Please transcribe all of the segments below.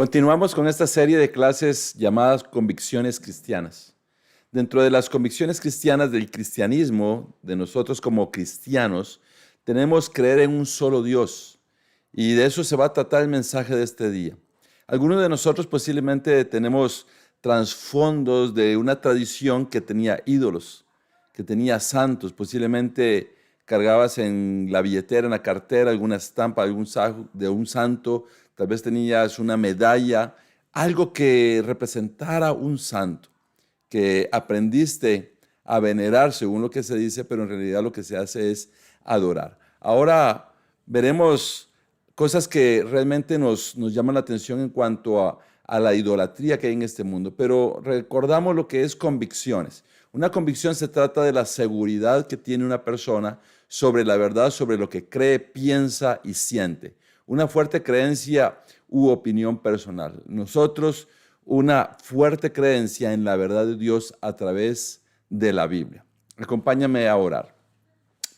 Continuamos con esta serie de clases llamadas Convicciones Cristianas. Dentro de las convicciones cristianas del cristianismo, de nosotros como cristianos, tenemos creer en un solo Dios. Y de eso se va a tratar el mensaje de este día. Algunos de nosotros posiblemente tenemos trasfondos de una tradición que tenía ídolos, que tenía santos. Posiblemente cargabas en la billetera, en la cartera, alguna estampa de un santo. Tal vez tenías una medalla, algo que representara un santo, que aprendiste a venerar según lo que se dice, pero en realidad lo que se hace es adorar. Ahora veremos cosas que realmente nos llaman la atención en cuanto a la idolatría que hay en este mundo, pero recordamos lo que es convicciones. Una convicción se trata de la seguridad que tiene una persona sobre la verdad, sobre lo que cree, piensa y siente. Una fuerte creencia u opinión personal. Nosotros, una fuerte creencia en la verdad de Dios a través de la Biblia. Acompáñame a orar.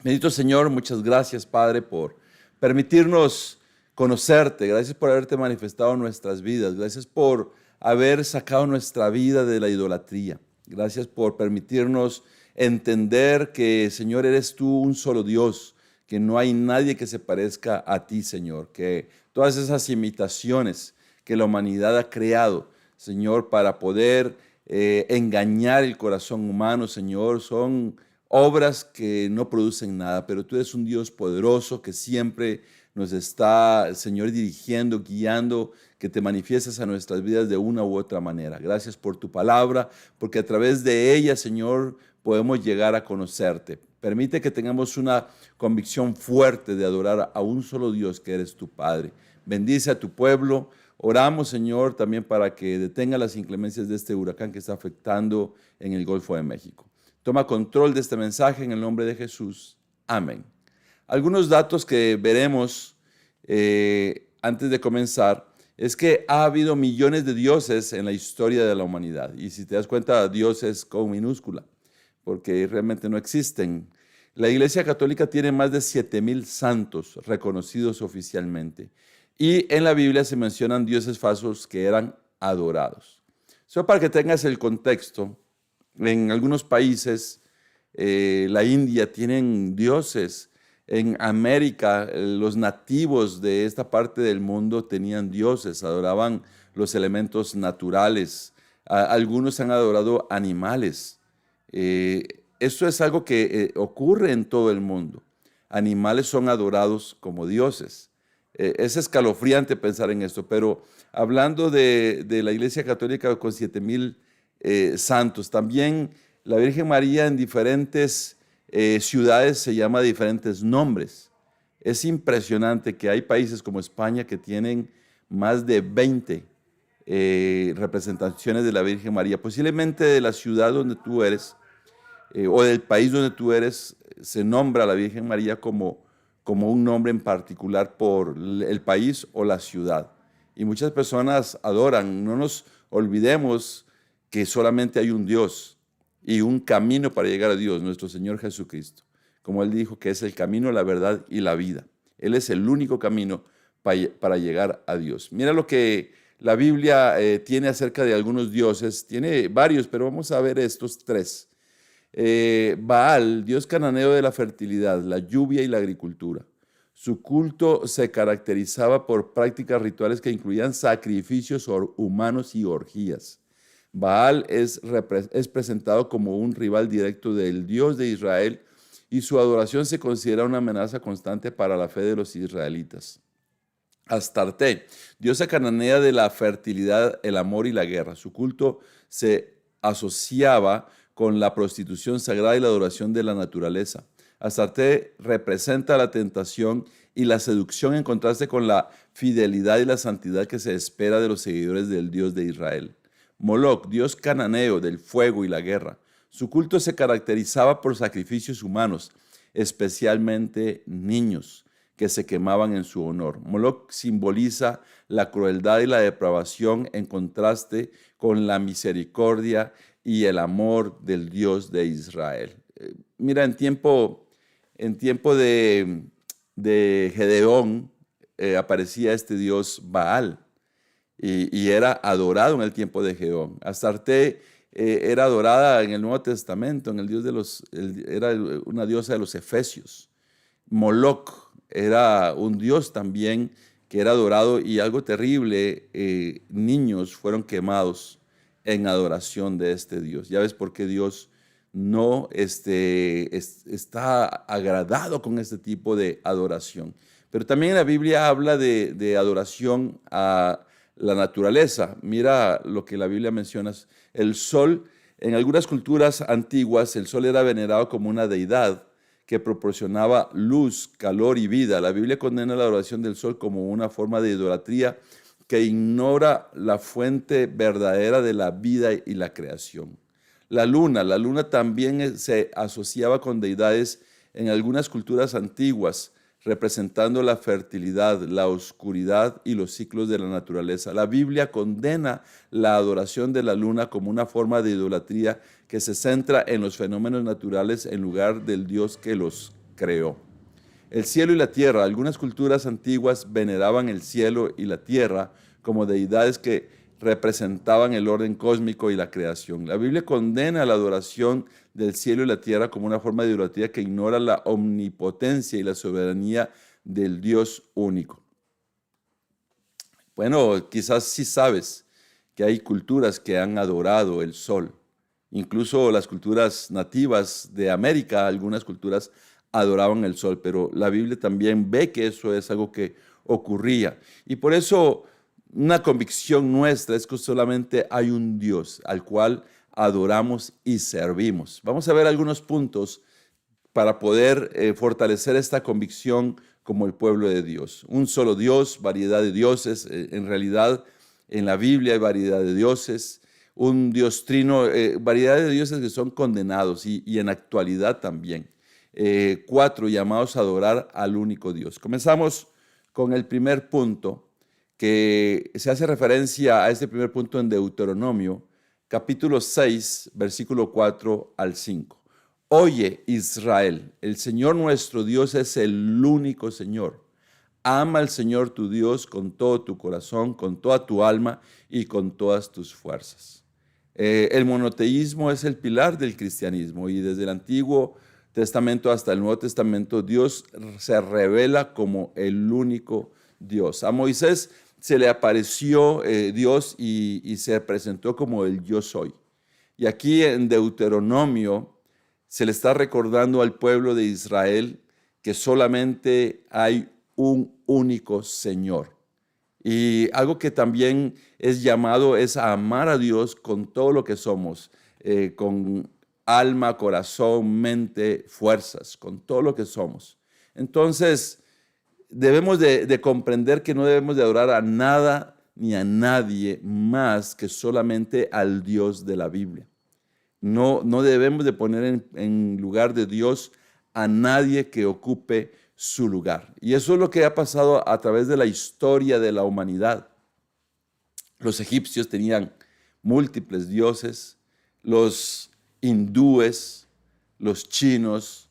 Bendito Señor, muchas gracias, Padre, por permitirnos conocerte. Gracias por haberte manifestado en nuestras vidas. Gracias por haber sacado nuestra vida de la idolatría. Gracias por permitirnos entender que, Señor, eres tú un solo Dios, que no hay nadie que se parezca a ti, Señor, que todas esas imitaciones que la humanidad ha creado, Señor, para poder engañar el corazón humano, Señor, son obras que no producen nada, pero tú eres un Dios poderoso que siempre nos está, Señor, dirigiendo, guiando, que te manifiestas a nuestras vidas de una u otra manera. Gracias por tu palabra, porque a través de ella, Señor, podemos llegar a conocerte. Permite que tengamos una convicción fuerte de adorar a un solo Dios que eres tu Padre. Bendice a tu pueblo. Oramos, Señor, también para que detenga las inclemencias de este huracán que está afectando en el Golfo de México. Toma control de este mensaje en el nombre de Jesús. Amén. Algunos datos que veremos antes de comenzar es que ha habido millones de dioses en la historia de la humanidad. Y si te das cuenta, dioses con minúscula, porque realmente no existen. La Iglesia Católica tiene más de 7,000 santos reconocidos oficialmente. Y en la Biblia se mencionan dioses falsos que eran adorados. Solo para que tengas el contexto, en algunos países, la India, tienen dioses. En América, los nativos de esta parte del mundo tenían dioses, adoraban los elementos naturales. Algunos han adorado animales. Esto es algo que ocurre en todo el mundo. Animales son adorados como dioses. Es escalofriante pensar en esto, pero hablando de la Iglesia Católica con 7,000 santos, también la Virgen María en diferentes ciudades se llama de diferentes nombres. Es impresionante que hay países como España que tienen más de 20 representaciones de la Virgen María. Posiblemente de la ciudad donde tú eres o del país donde tú eres, se nombra a la Virgen María como un nombre en particular por el país o la ciudad. Y muchas personas adoran. No nos olvidemos que solamente hay un Dios y un camino para llegar a Dios, nuestro Señor Jesucristo. Como Él dijo que es el camino, la verdad y la vida. Él es el único camino para llegar a Dios. Mira lo que la Biblia tiene acerca de algunos dioses. Tiene varios, pero vamos a ver estos tres. Baal, dios cananeo de la fertilidad, la lluvia y la agricultura. Su culto se caracterizaba por prácticas rituales que incluían sacrificios humanos y orgías. Baal es presentado como un rival directo del Dios de Israel y su adoración se considera una amenaza constante para la fe de los israelitas. Astarte, diosa cananea de la fertilidad, el amor y la guerra. Su culto se asociaba con la prostitución sagrada y la adoración de la naturaleza. Astarte representa la tentación y la seducción en contraste con la fidelidad y la santidad que se espera de los seguidores del Dios de Israel. Moloch, dios cananeo del fuego y la guerra. Su culto se caracterizaba por sacrificios humanos, especialmente niños que se quemaban en su honor. Moloch simboliza la crueldad y la depravación en contraste con la misericordia y el amor del Dios de Israel. Mira, en tiempo de Gedeón aparecía este dios Baal. y era adorado en el tiempo de Gedeón. Astarte era adorada en el Nuevo Testamento, en el dios de era una diosa de los efesios. Moloc era un dios también que era adorado, y algo terrible, niños fueron quemados en adoración de este dios. Ya ves por qué Dios no está agradado con este tipo de adoración. Pero también la Biblia habla de adoración a la naturaleza. Mira lo que la Biblia menciona. El sol, en algunas culturas antiguas, el sol era venerado como una deidad que proporcionaba luz, calor y vida. La Biblia condena la adoración del sol como una forma de idolatría que ignora la fuente verdadera de la vida y la creación. La luna también se asociaba con deidades en algunas culturas antiguas, representando la fertilidad, la oscuridad y los ciclos de la naturaleza. La Biblia condena la adoración de la luna como una forma de idolatría que se centra en los fenómenos naturales en lugar del Dios que los creó. El cielo y la tierra. Algunas culturas antiguas veneraban el cielo y la tierra como deidades que representaban el orden cósmico y la creación. La Biblia condena la adoración del cielo y la tierra como una forma de idolatría que ignora la omnipotencia y la soberanía del Dios único. Bueno, quizás sí sabes que hay culturas que han adorado el sol. Incluso las culturas nativas de América, algunas culturas adoraban el sol, pero la Biblia también ve que eso es algo que ocurría. Y por eso una convicción nuestra es que solamente hay un Dios al cual adoramos y servimos. Vamos a ver algunos puntos para poder fortalecer esta convicción como el pueblo de Dios. Un solo Dios, variedad de dioses. En realidad, en la Biblia hay variedad de dioses. Un Dios trino, variedad de dioses que son condenados y en actualidad también. 4 llamados a adorar al único Dios. Comenzamos con el primer punto, que se hace referencia a este primer punto en Deuteronomio, capítulo 6, versículo 4 al 5. Oye, Israel, el Señor nuestro Dios es el único Señor. Ama al Señor tu Dios con todo tu corazón, con toda tu alma y con todas tus fuerzas. El monoteísmo es el pilar del cristianismo, y desde el Antiguo Testamento hasta el Nuevo Testamento Dios se revela como el único Dios. A Moisés se le apareció Dios y se presentó como el yo soy. Y aquí en Deuteronomio se le está recordando al pueblo de Israel que solamente hay un único Señor. Y algo que también es llamado es a amar a Dios con todo lo que somos, con alma, corazón, mente, fuerzas, con todo lo que somos. Entonces, debemos de comprender que no debemos de adorar a nada ni a nadie más que solamente al Dios de la Biblia. No debemos de poner en lugar de Dios a nadie que ocupe su lugar. Y eso es lo que ha pasado a través de la historia de la humanidad. Los egipcios tenían múltiples dioses, los hindúes, los chinos,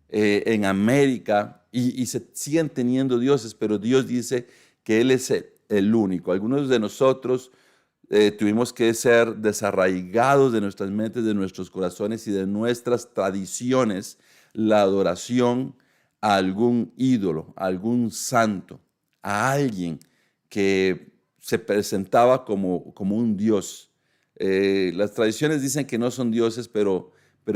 en América, y se siguen teniendo dioses, pero Dios dice que Él es el único. Algunos de nosotros tuvimos que ser desarraigados de nuestras mentes, de nuestros corazones y de nuestras tradiciones, la adoración a algún ídolo, a algún santo, a alguien que se presentaba como un dios. Las tradiciones dicen que no son dioses, pero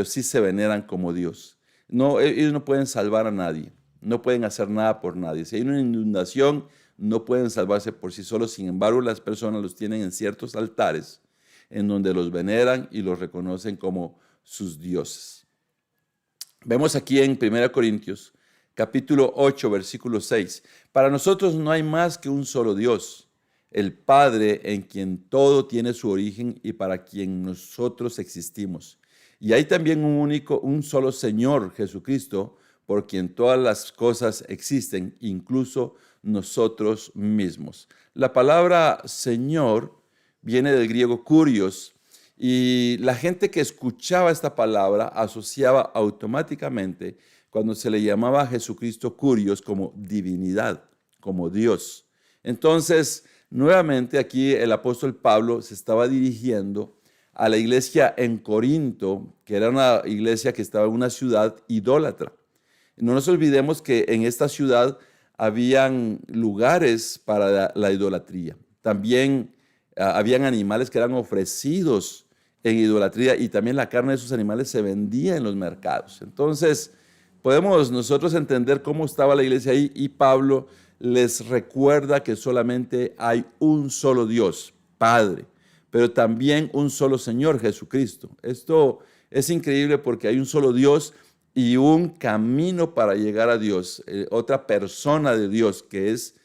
sí se veneran como Dios. No, ellos no pueden salvar a nadie, no pueden hacer nada por nadie. Si hay una inundación, no pueden salvarse por sí solos. Sin embargo, las personas los tienen en ciertos altares en donde los veneran y los reconocen como sus dioses. Vemos aquí en 1 Corintios, capítulo 8, versículo 6. Para nosotros no hay más que un solo Dios, el Padre, en quien todo tiene su origen y para quien nosotros existimos. Y hay también un solo Señor, Jesucristo, por quien todas las cosas existen, incluso nosotros mismos. La palabra Señor viene del griego kurios, y la gente que escuchaba esta palabra asociaba automáticamente cuando se le llamaba a Jesucristo kurios como divinidad, como Dios. Entonces, Nuevamente aquí el apóstol Pablo se estaba dirigiendo a la iglesia en Corinto, que era una iglesia que estaba en una ciudad idólatra. No nos olvidemos que en esta ciudad habían lugares para la idolatría. También habían animales que eran ofrecidos en idolatría y también la carne de esos animales se vendía en los mercados. Entonces, podemos nosotros entender cómo estaba la iglesia ahí y Pablo les recuerda que solamente hay un solo Dios, Padre, pero también un solo Señor, Jesucristo. Esto es increíble porque hay un solo Dios y un camino para llegar a Dios, otra persona de Dios que es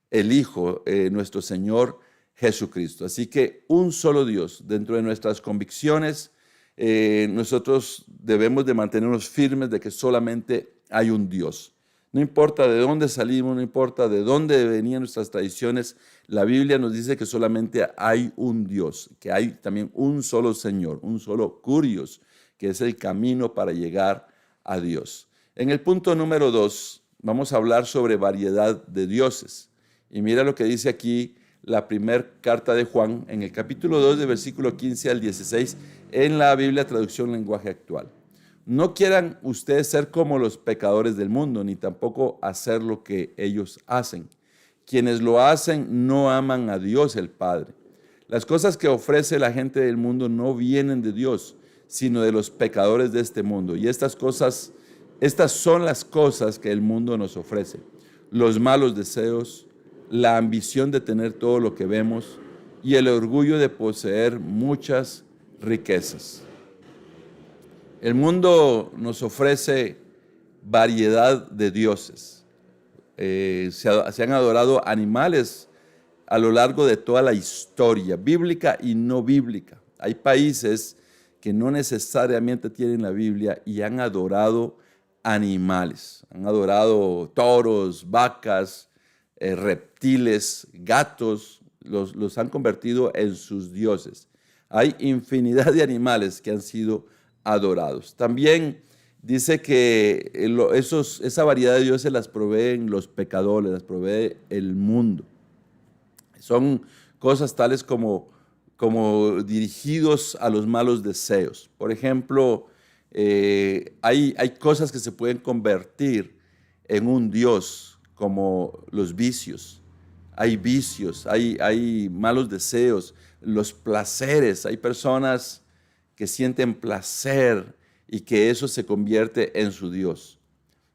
el Hijo, nuestro Señor Jesucristo. Así que un solo Dios. Dentro de nuestras convicciones, nosotros debemos de mantenernos firmes de que solamente hay un Dios. No importa de dónde salimos, no importa de dónde venían nuestras tradiciones, la Biblia nos dice que solamente hay un Dios, que hay también un solo Señor, un solo Curios, que es el camino para llegar a Dios. En el punto número 2, vamos a hablar sobre variedad de dioses. Y mira lo que dice aquí la primera carta de Juan, en el capítulo 2, de versículo 15 al 16, en la Biblia traducción lenguaje actual. No quieran ustedes ser como los pecadores del mundo, ni tampoco hacer lo que ellos hacen. Quienes lo hacen no aman a Dios el Padre. Las cosas que ofrece la gente del mundo no vienen de Dios, sino de los pecadores de este mundo. Y estas son las cosas que el mundo nos ofrece. Los malos deseos, la ambición de tener todo lo que vemos y el orgullo de poseer muchas riquezas. El mundo nos ofrece variedad de dioses. Se han adorado animales a lo largo de toda la historia, bíblica y no bíblica. Hay países que no necesariamente tienen la Biblia y han adorado animales. Han adorado toros, vacas, reptiles, gatos, los han convertido en sus dioses. Hay infinidad de animales que han sido adorados. También dice que esa variedad de dioses las proveen los pecadores, las provee el mundo. Son cosas tales como dirigidos a los malos deseos. Por ejemplo, hay cosas que se pueden convertir en un dios, como los vicios. Hay vicios, hay malos deseos, los placeres. Hay personas que sienten placer y que eso se convierte en su Dios.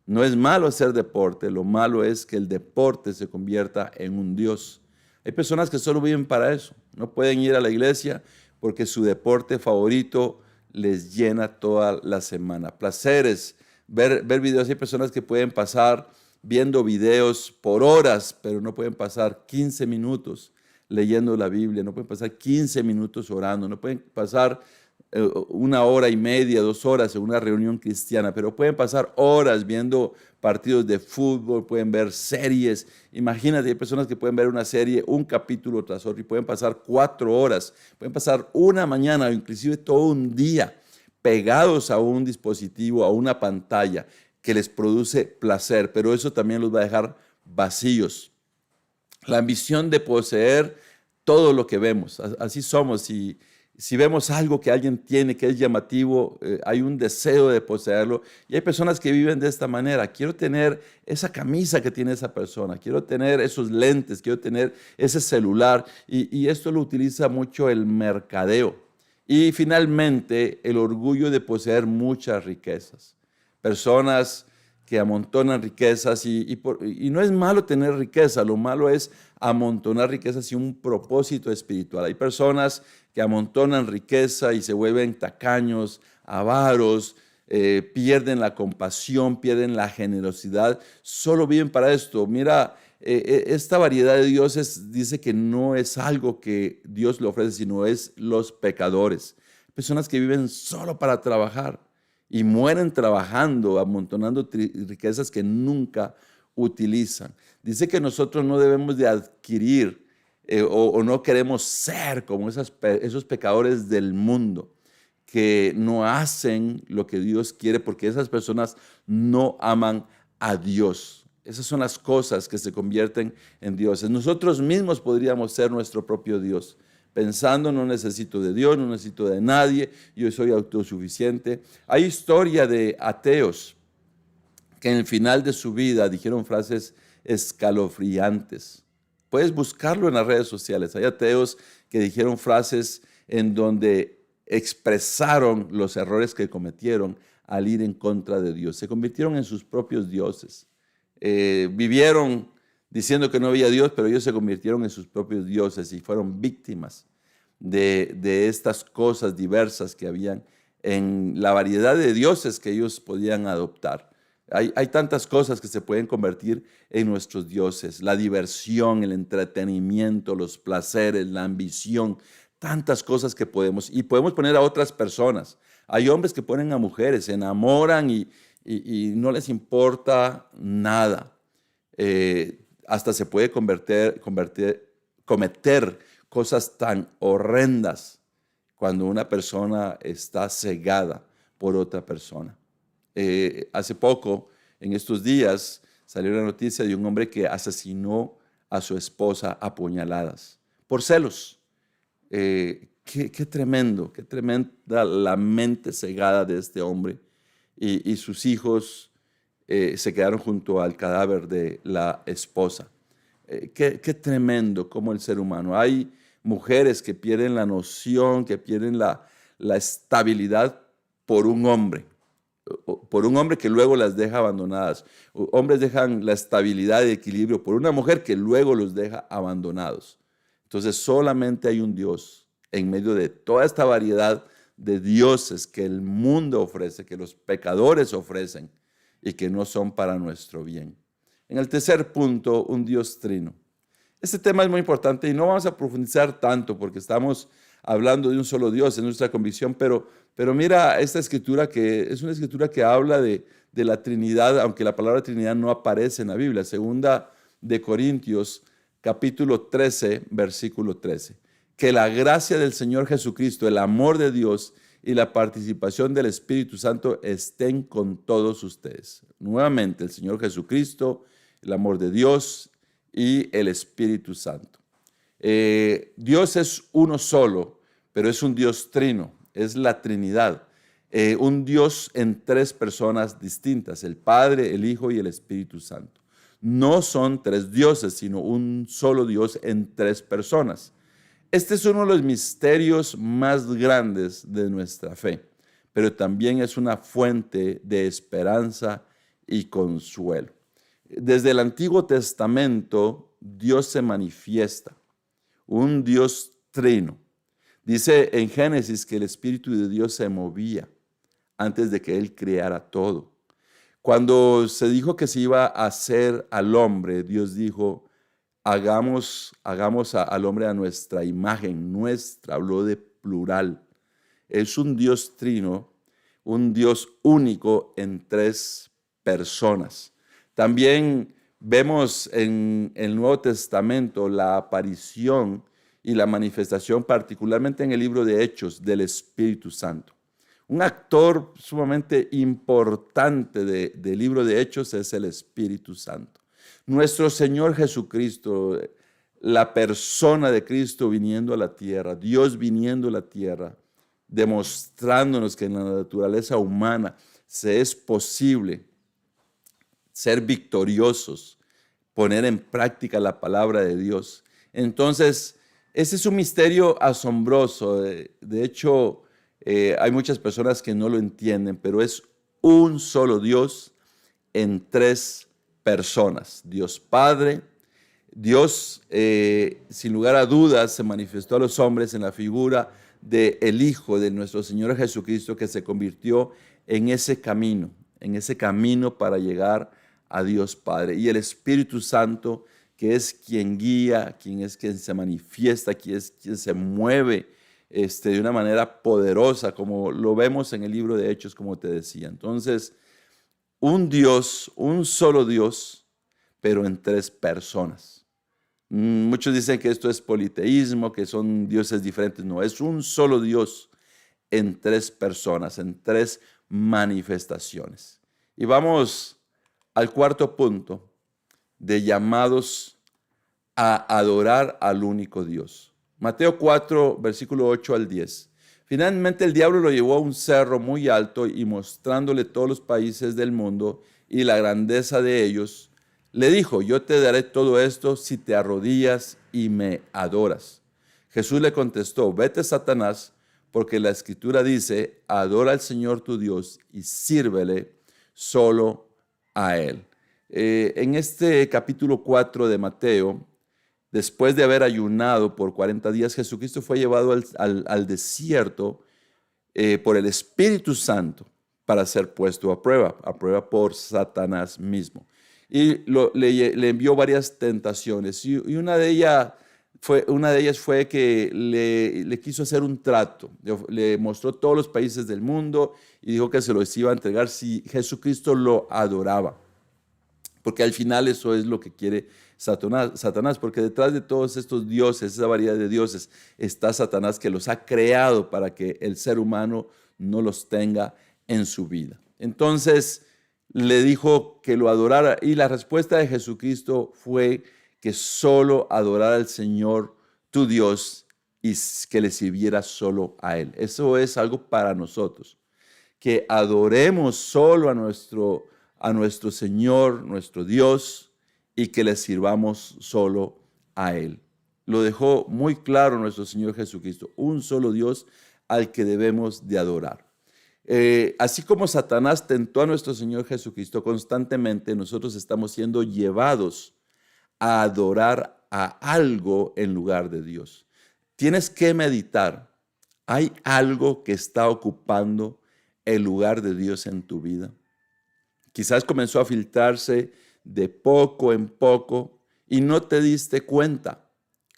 No es malo hacer deporte, lo malo es que el deporte se convierta en un Dios. Hay personas que solo viven para eso, no pueden ir a la iglesia porque su deporte favorito les llena toda la semana. Placeres, ver videos. Hay personas que pueden pasar viendo videos por horas, pero no pueden pasar 15 minutos leyendo la Biblia, no pueden pasar 15 minutos orando, no pueden pasar 1 hora y media, 2 horas en una reunión cristiana, pero pueden pasar horas viendo partidos de fútbol, pueden ver series. Imagínate, hay personas que pueden ver una serie, un capítulo tras otro, y pueden pasar 4 horas, pueden pasar una mañana o inclusive todo un día pegados a un dispositivo, a una pantalla que les produce placer, pero eso también los va a dejar vacíos. La ambición de poseer todo lo que vemos, así somos. Si vemos algo que alguien tiene que es llamativo, hay un deseo de poseerlo. Y hay personas que viven de esta manera. Quiero tener esa camisa que tiene esa persona, quiero tener esos lentes, quiero tener ese celular. Y esto lo utiliza mucho el mercadeo. Y finalmente, el orgullo de poseer muchas riquezas. Personas que amontonan riquezas y no es malo tener riqueza, lo malo es amontonar riquezas sin un propósito espiritual. Hay personas que amontonan riqueza y se vuelven tacaños, avaros, pierden la compasión, pierden la generosidad, solo viven para esto. Mira, esta variedad de dioses dice que no es algo que Dios le ofrece, sino es los pecadores. Personas que viven solo para trabajar y mueren trabajando, amontonando riquezas que nunca utilizan. Dice que nosotros no debemos de adquirir o no queremos ser como esos pecadores del mundo que no hacen lo que Dios quiere porque esas personas no aman a Dios. Esas son las cosas que se convierten en dioses. Nosotros mismos podríamos ser nuestro propio Dios, pensando no necesito de Dios, no necesito de nadie, yo soy autosuficiente. Hay historia de ateos que en el final de su vida dijeron frases escalofriantes. Puedes buscarlo en las redes sociales. Hay ateos que dijeron frases en donde expresaron los errores que cometieron al ir en contra de Dios. Se convirtieron en sus propios dioses. Vivieron diciendo que no había Dios, pero ellos se convirtieron en sus propios dioses y fueron víctimas de estas cosas diversas que habían en la variedad de dioses que ellos podían adoptar. Hay tantas cosas que se pueden convertir en nuestros dioses: la diversión, el entretenimiento, los placeres, la ambición, tantas cosas que podemos poner a otras personas. Hay hombres que ponen a mujeres, se enamoran y no les importa nada. Hasta se puede cometer cosas tan horrendas cuando una persona está cegada por otra persona. Hace poco, en estos días, salió la noticia de un hombre que asesinó a su esposa a puñaladas por celos. Qué tremendo, qué tremenda la mente cegada de este hombre. Y sus hijos se quedaron junto al cadáver de la esposa. Qué tremendo como el ser humano. Hay mujeres que pierden la noción, que pierden la estabilidad por un hombre que luego las deja abandonadas. Hombres dejan la estabilidad y equilibrio por una mujer que luego los deja abandonados. Entonces solamente hay un Dios en medio de toda esta variedad de dioses que el mundo ofrece, que los pecadores ofrecen y que no son para nuestro bien. En el tercer punto, un Dios trino. Este tema es muy importante y no vamos a profundizar tanto porque estamos hablando de un solo Dios en nuestra convicción, pero mira esta escritura, que es una escritura que habla de la Trinidad, aunque la palabra Trinidad no aparece en la Biblia. Segunda de Corintios, capítulo 13, versículo 13. Que la gracia del Señor Jesucristo, el amor de Dios y la participación del Espíritu Santo estén con todos ustedes. Nuevamente, el Señor Jesucristo, el amor de Dios y el Espíritu Santo. Dios es uno solo, pero es un Dios trino, es la Trinidad. Un Dios en tres personas distintas: el Padre, el Hijo y el Espíritu Santo. No son tres dioses, sino un solo Dios en tres personas. Este es uno de los misterios más grandes de nuestra fe, pero también es una fuente de esperanza y consuelo. Desde el Antiguo Testamento, Dios se manifiesta, un Dios trino. Dice en Génesis que el Espíritu de Dios se movía antes de que Él creara todo. Cuando se dijo que se iba a hacer al hombre, Dios dijo: hagamos al hombre a nuestra imagen, nuestra, habló de plural. Es un Dios trino, un Dios único en tres personas. También vemos en el Nuevo Testamento la aparición y la manifestación, particularmente en el libro de Hechos, del Espíritu Santo. Un actor sumamente importante del libro de Hechos es el Espíritu Santo. Nuestro Señor Jesucristo, la persona de Cristo viniendo a la tierra, Dios viniendo a la tierra, demostrándonos que en la naturaleza humana se es posible ser victoriosos, poner en práctica la palabra de Dios. Entonces, ese es un misterio asombroso. De hecho, hay muchas personas que no lo entienden, pero es un solo Dios en tres personas. Dios Padre, Dios, sin lugar a dudas, se manifestó a los hombres en la figura del Hijo de nuestro Señor Jesucristo, que se convirtió en ese camino para llegar a Dios Padre. Y el Espíritu Santo, que es quien guía, quien se manifiesta, quien se mueve de una manera poderosa, como lo vemos en el libro de Hechos, como te decía. Entonces, un Dios, un solo Dios, pero en tres personas. Muchos dicen que esto es politeísmo, que son dioses diferentes. No, es un solo Dios en tres personas, en tres manifestaciones. Y vamos al cuarto punto. de llamados a adorar al único Dios. Mateo 4, versículo 8 al 10. Finalmente el diablo lo llevó a un cerro muy alto y mostrándole todos los países del mundo y la grandeza de ellos, le dijo, yo te daré todo esto si te arrodillas y me adoras. Jesús le contestó, vete Satanás, porque la Escritura dice, adora al Señor tu Dios y sírvele solo a Él. En este capítulo 4 de Mateo, después de haber ayunado por 40 días, Jesucristo fue llevado al desierto por el Espíritu Santo para ser puesto a prueba por Satanás mismo. Y le envió varias tentaciones y una de ellas fue que le quiso hacer un trato. Le mostró todos los países del mundo y dijo que se los iba a entregar si Jesucristo lo adoraba. Porque al final eso es lo que quiere Satanás, porque detrás de todos estos dioses, esa variedad de dioses, está Satanás que los ha creado para que el ser humano no los tenga en su vida. Entonces le dijo que lo adorara y la respuesta de Jesucristo fue que solo adorara al Señor tu Dios y que le sirviera solo a Él. Eso es algo para nosotros, que adoremos solo a nuestro Señor, nuestro Dios, y que le sirvamos solo a Él. Lo dejó muy claro nuestro Señor Jesucristo, un solo Dios al que debemos de adorar. Así como Satanás tentó a nuestro Señor Jesucristo constantemente, nosotros estamos siendo llevados a adorar a algo en lugar de Dios. Tienes que meditar, ¿hay algo que está ocupando el lugar de Dios en tu vida? Quizás comenzó a filtrarse de poco en poco y no te diste cuenta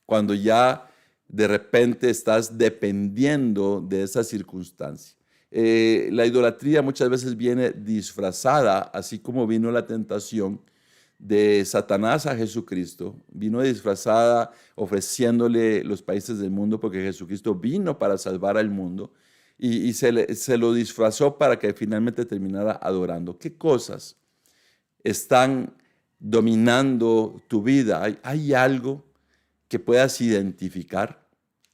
cuando ya de repente estás dependiendo de esa circunstancia. La idolatría muchas veces viene disfrazada, así como vino la tentación de Satanás a Jesucristo, vino disfrazada ofreciéndole los países del mundo porque Jesucristo vino para salvar al mundo y se lo disfrazó para que finalmente terminara adorando. ¿Qué cosas están dominando tu vida? ¿Hay algo que puedas identificar?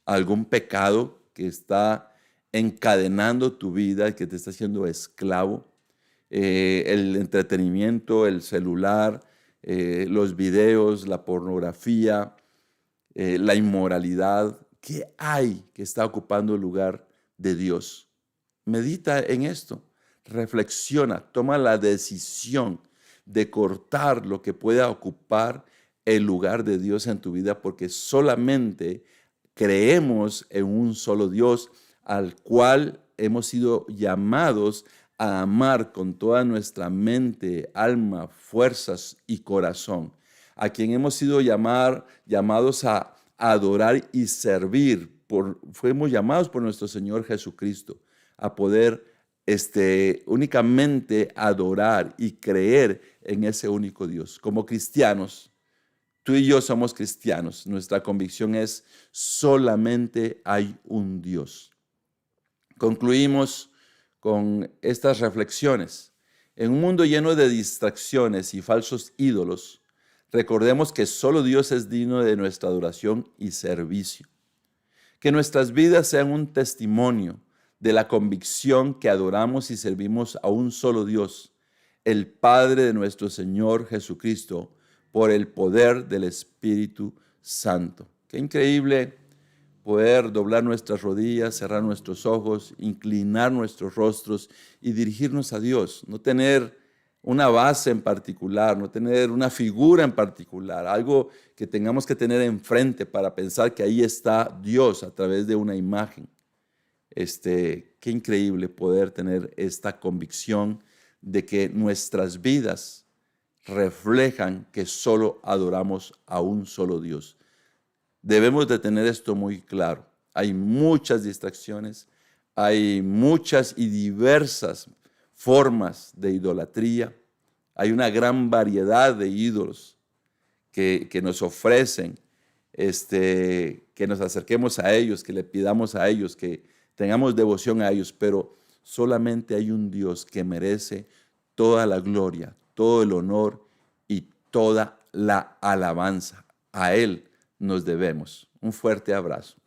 ¿Algún pecado que está encadenando tu vida, que te está haciendo esclavo? El entretenimiento, el celular, los videos, la pornografía, la inmoralidad. ¿Qué hay que está ocupando el lugar de Dios? Medita en esto, reflexiona, toma la decisión de cortar lo que pueda ocupar el lugar de Dios en tu vida, porque solamente creemos en un solo Dios al cual hemos sido llamados a amar con toda nuestra mente, alma, fuerzas y corazón, a quien hemos sido llamados a adorar y servir. Fuimos llamados por nuestro Señor Jesucristo a poder únicamente adorar y creer en ese único Dios. Como cristianos, tú y yo somos cristianos. Nuestra convicción es solamente hay un Dios. Concluimos con estas reflexiones. En un mundo lleno de distracciones y falsos ídolos, recordemos que solo Dios es digno de nuestra adoración y servicio. Que nuestras vidas sean un testimonio de la convicción que adoramos y servimos a un solo Dios, el Padre de nuestro Señor Jesucristo, por el poder del Espíritu Santo. Qué increíble poder doblar nuestras rodillas, cerrar nuestros ojos, inclinar nuestros rostros y dirigirnos a Dios. No tener una base en particular, no tener una figura en particular, algo que tengamos que tener enfrente para pensar que ahí está Dios a través de una imagen. Qué increíble poder tener esta convicción de que nuestras vidas reflejan que solo adoramos a un solo Dios. Debemos de tener esto muy claro. Hay muchas distracciones, hay muchas y diversas formas de idolatría. Hay una gran variedad de ídolos que nos ofrecen, que nos acerquemos a ellos, que le pidamos a ellos, que tengamos devoción a ellos, pero solamente hay un Dios que merece toda la gloria, todo el honor y toda la alabanza. A Él nos debemos. Un fuerte abrazo.